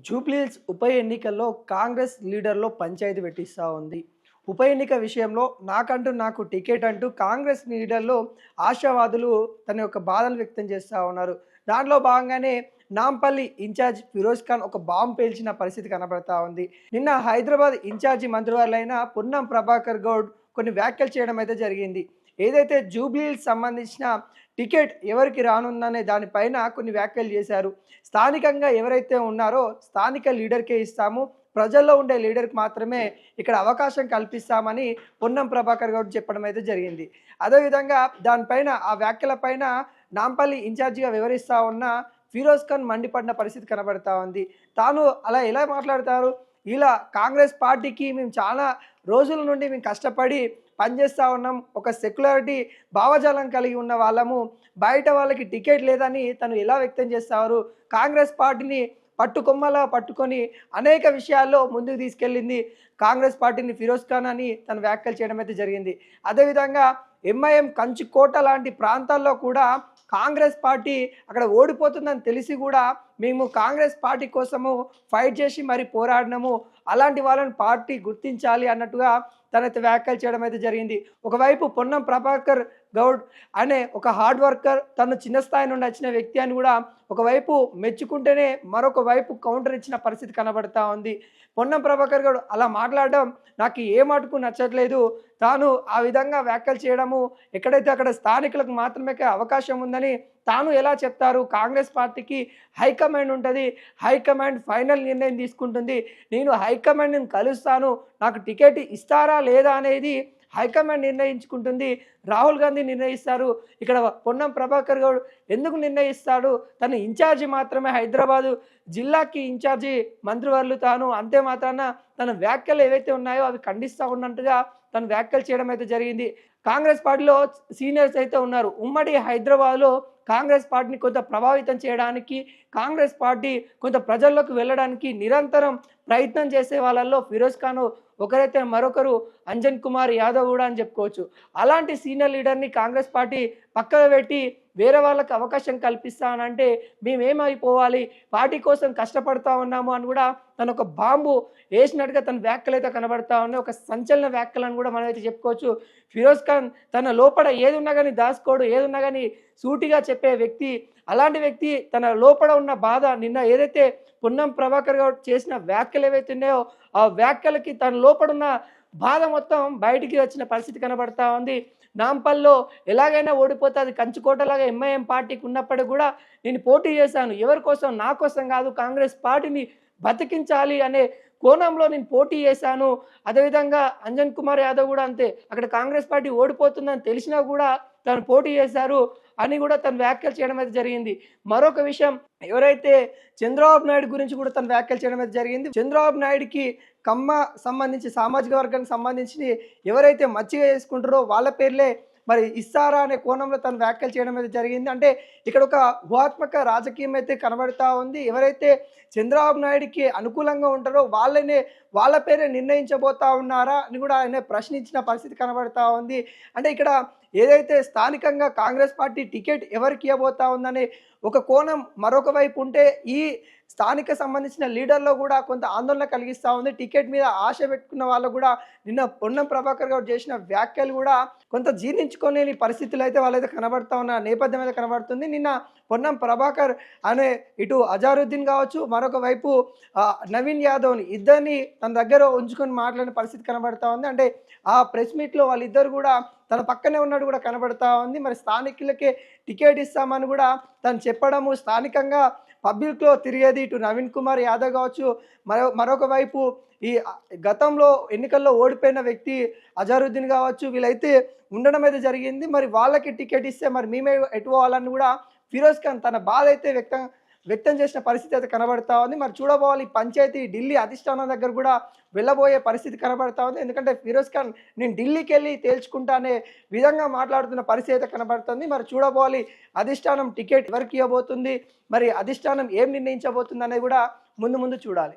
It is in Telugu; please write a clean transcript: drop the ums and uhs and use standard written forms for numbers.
జూబ్లీహిల్స్ ఉప ఎన్నికల్లో కాంగ్రెస్ లీడర్లో పంచాయతీ పెట్టిస్తూ ఉంది. ఉప ఎన్నిక విషయంలో నాకు టికెట్ అంటూ కాంగ్రెస్ లీడర్లో ఆశావాదులు తన యొక్క బాధలు వ్యక్తం చేస్తూ ఉన్నారు. దాంట్లో భాగంగానే నాంపల్లి ఇన్ఛార్జ్ ఫిరోజ్ ఖాన్ ఒక బాంబు పేల్చిన పరిస్థితి కనబడతా ఉంది. నిన్న హైదరాబాద్ ఇన్ఛార్జి మంత్రివర్యులైన పొన్నం ప్రభాకర్ గౌడ్ కొన్ని వ్యాఖ్యలు చేయడం అయితే జరిగింది. ఏదైతే జూబ్లీహిల్స్ సంబంధించిన టికెట్ ఎవరికి రానుందనే దానిపైన కొన్ని వ్యాఖ్యలు చేశారు. స్థానికంగా ఎవరైతే ఉన్నారో స్థానిక లీడర్కే ఇస్తాము, ప్రజల్లో ఉండే లీడర్కి మాత్రమే ఇక్కడ అవకాశం కల్పిస్తామని పొన్నం ప్రభాకర్ గౌడ్ చెప్పడం అయితే జరిగింది. అదేవిధంగా దానిపైన ఆ వ్యాఖ్యలపైన నాంపల్లి ఇన్ఛార్జిగా వివరిస్తూ ఉన్న ఫిరోజ్ ఖాన్ మండిపడిన పరిస్థితి కనబడతా ఉంది. తాను అలా ఎలా మాట్లాడతారు, ఇలా కాంగ్రెస్ పార్టీకి మేము చాలా రోజుల నుండి మేము కష్టపడి పనిచేస్తూ ఉన్నాం, ఒక సెక్యులారిటీ భావజాలం కలిగి ఉన్న వాళ్ళము, బయట వాళ్ళకి టికెట్ లేదని తను ఎలా వ్యక్తం చేస్తారు, కాంగ్రెస్ పార్టీని పట్టుకొమ్మలా పట్టుకొని అనేక విషయాల్లో ముందుకు తీసుకెళ్ళింది కాంగ్రెస్ పార్టీని ఫిరోజ్ ఖాన్ అని తను వ్యాఖ్యలు చేయడం అయితే జరిగింది. అదేవిధంగా ఎంఐఎం కంచుకోట లాంటి ప్రాంతాల్లో కూడా కాంగ్రెస్ పార్టీ అక్కడ ఓడిపోతుందని తెలిసి కూడా మేము కాంగ్రెస్ పార్టీ కోసము ఫైట్ చేసి మరి పోరాడినాము, అలాంటి వాళ్ళని పార్టీ గుర్తించాలి అన్నట్టుగా తనైతే వ్యాఖ్యలు చేయడం అయితే జరిగింది. ఒకవైపు పొన్నం ప్రభాకర్ గౌడ్ అనే ఒక హార్డ్ వర్కర్, తను చిన్న స్థాయి నుండి వచ్చిన వ్యక్తి అని కూడా ఒకవైపు మెచ్చుకుంటేనే మరొక వైపు కౌంటర్ ఇచ్చిన పరిస్థితి కనబడతా ఉంది. పొన్నం ప్రభాకర్ గౌడ్ అలా మాట్లాడడం నాకు ఏ మటుకు నచ్చట్లేదు. తాను ఆ విధంగా వ్యాఖ్యలు చేయడము ఎక్కడైతే అక్కడ స్థానికులకు మాత్రమే అవకాశం ఉందని తాను ఎలా చెప్తారు, కాంగ్రెస్ పార్టీకి హైకమాండ్ ఉంటుంది, హైకమాండ్ ఫైనల్ నిర్ణయం తీసుకుంటుంది, నేను హైకమాండ్ని కలుస్తాను, నాకు టికెట్ ఇస్తారా లేదా అనేది హైకమాండ్ నిర్ణయించుకుంటుంది, రాహుల్ గాంధీ నిర్ణయిస్తారు, ఇక్కడ పొన్నం ప్రభాకర్ గౌడ్ ఎందుకు నిర్ణయిస్తాడు, తన ఇన్ఛార్జి మాత్రమే హైదరాబాదు జిల్లాకి ఇన్ఛార్జి మంత్రివర్యులు తాను, అంతే మాత్రాన తన వ్యాఖ్యలు ఏవైతే ఉన్నాయో అవి ఖండిస్తూ ఉన్నట్టుగా తను వ్యాఖ్యలు చేయడం అయితే జరిగింది. కాంగ్రెస్ పార్టీలో సీనియర్స్ అయితే ఉన్నారు. ఉమ్మడి హైదరాబాద్లో కాంగ్రెస్ పార్టీని కొంత ప్రభావితం చేయడానికి, కాంగ్రెస్ పార్టీ కొంత ప్రజల్లోకి వెళ్ళడానికి నిరంతరం ప్రయత్నం చేసే వాళ్ళల్లో ఫిరోజ్ ఖాన్ ఒకరైతే మరొకరు అంజన్ కుమార్ యాదవ్ కూడా అని చెప్పుకోవచ్చు. అలాంటి సీనియర్ లీడర్ని కాంగ్రెస్ పార్టీ పక్కన పెట్టి వేరే వాళ్ళకి అవకాశం కల్పిస్తానంటే మేమేమైపోవాలి, పార్టీ కోసం కష్టపడతా ఉన్నాము అని కూడా తను ఒక బాంబు వేసినట్టుగా తన వ్యాఖ్యలు అయితే కనబడతా ఉన్నాయి. ఒక సంచలన వ్యాఖ్యలను కూడా మనం అయితే చెప్పుకోవచ్చు. ఫిరోజ్ ఖాన్ తన లోపల ఏది ఉన్నా కానీ దాచుకోడు, ఏది ఉన్నా కానీ సూటిగా చెప్పే వ్యక్తి. అలాంటి వ్యక్తి తన లోపల ఉన్న బాధ నిన్న ఏదైతే పొన్నం ప్రభాకర్ గౌడ్ చేసిన వ్యాఖ్యలు ఏవైతే ఉన్నాయో ఆ వ్యాఖ్యలకి తన లోపల ఉన్న బాధ మొత్తం బయటికి వచ్చిన పరిస్థితి కనబడతా ఉంది. నాంపల్లో ఎలాగైనా ఓడిపోతే అది కంచుకోటలాగా ఎంఐఎం పార్టీకి ఉన్నప్పటికీ కూడా నేను పోటీ చేశాను, ఎవరి కోసం, నా కోసం కాదు, కాంగ్రెస్ పార్టీని బతికించాలి అనే కోణంలో నేను పోటీ చేశాను. అదేవిధంగా అంజన్ కుమార్ యాదవ్ కూడా అంతే, అక్కడ కాంగ్రెస్ పార్టీ ఓడిపోతుందని తెలిసినా కూడా తను పోటీ చేశారు అని కూడా తను వ్యాఖ్యలు చేయడం అయితే జరిగింది. మరొక విషయం, ఎవరైతే చంద్రబాబు నాయుడు గురించి కూడా తను వ్యాఖ్యలు చేయడం అయితే జరిగింది. చంద్రబాబు నాయుడికి కమ్మ సంబంధించి సామాజిక వర్గానికి సంబంధించి ఎవరైతే మచ్చిగా చేసుకుంటారో వాళ్ళ పేర్లే మరి ఇస్తారా అనే కోణంలో తను వ్యాఖ్యలు చేయడం అయితే జరిగింది. అంటే ఇక్కడ ఒక ఊహాత్మక రాజకీయం అయితే కనబడతా ఉంది. ఎవరైతే చంద్రబాబు నాయుడికి అనుకూలంగా ఉంటారో వాళ్ళ పేరే నిర్ణయించబోతా ఉన్నారా అని కూడా ఆయన ప్రశ్నించిన పరిస్థితి కనబడతా ఉంది. అంటే ఇక్కడ ఏదైతే స్థానికంగా కాంగ్రెస్ పార్టీ టికెట్ ఎవరికి ఇవ్వబోతా ఉందనే ఒక కోణం మరొక వైపు ఉంటే, ఈ స్థానిక సంబంధించిన లీడర్లో కూడా కొంత ఆందోళన కలిగిస్తూ ఉంది. టికెట్ మీద ఆశ పెట్టుకున్న వాళ్ళు కూడా నిన్న పొన్నం ప్రభాకర్ గౌడ్ చేసిన వ్యాఖ్యలు కూడా కొంత జీర్ణించుకోలేని పరిస్థితులు అయితే వాళ్ళైతే కనబడతా ఉన్న నేపథ్యం అయితే కనబడుతుంది. నిన్న పొన్నం ప్రభాకర్ అనే ఇటు అజారుద్దీన్ కావచ్చు, మరొక వైపు నవీన్ యాదవ్ని ఇద్దరిని తన దగ్గర ఉంచుకొని మాట్లాడిన పరిస్థితి కనబడతా ఉంది. అంటే ఆ ప్రెస్ మీట్లో వాళ్ళిద్దరు కూడా తన పక్కనే ఉన్నట్టు కూడా కనబడతా ఉంది. మరి స్థానికులకే టికెట్ ఇస్తామని కూడా తను చెప్పడము, స్థానికంగా పబ్లిక్లో తిరిగేది ఇటు నవీన్ కుమార్ యాదవ్ కావచ్చు, మరొక వైపు ఈ గతంలో ఎన్నికల్లో ఓడిపోయిన వ్యక్తి అజారుద్దీన్ కావచ్చు, వీళ్ళైతే ఉండడం అయితే జరిగింది. మరి వాళ్ళకి టికెట్ ఇస్తే మరి మేమే ఎటు పోవాలని కూడా ఫిరోజ్ ఖాన్ తన బాధ అయితే వ్యక్తం చేసిన పరిస్థితి అయితే కనబడతా ఉంది. మరి చూడబోవాలి, పంచాయతీ ఢిల్లీ అధిష్టానం దగ్గర కూడా వెళ్ళబోయే పరిస్థితి కనబడతా ఉంది. ఎందుకంటే ఫిరోజ్ ఖాన్ నేను ఢిల్లీకి వెళ్ళి తేల్చుకుంటా అనే విధంగా మాట్లాడుతున్న పరిస్థితి అయితే కనబడుతుంది. మరి చూడబోవాలి, అధిష్టానం టికెట్ ఎవరికి ఇవ్వబోతుంది, మరి అధిష్టానం ఏం నిర్ణయించబోతుంది అనేది కూడా ముందు చూడాలి.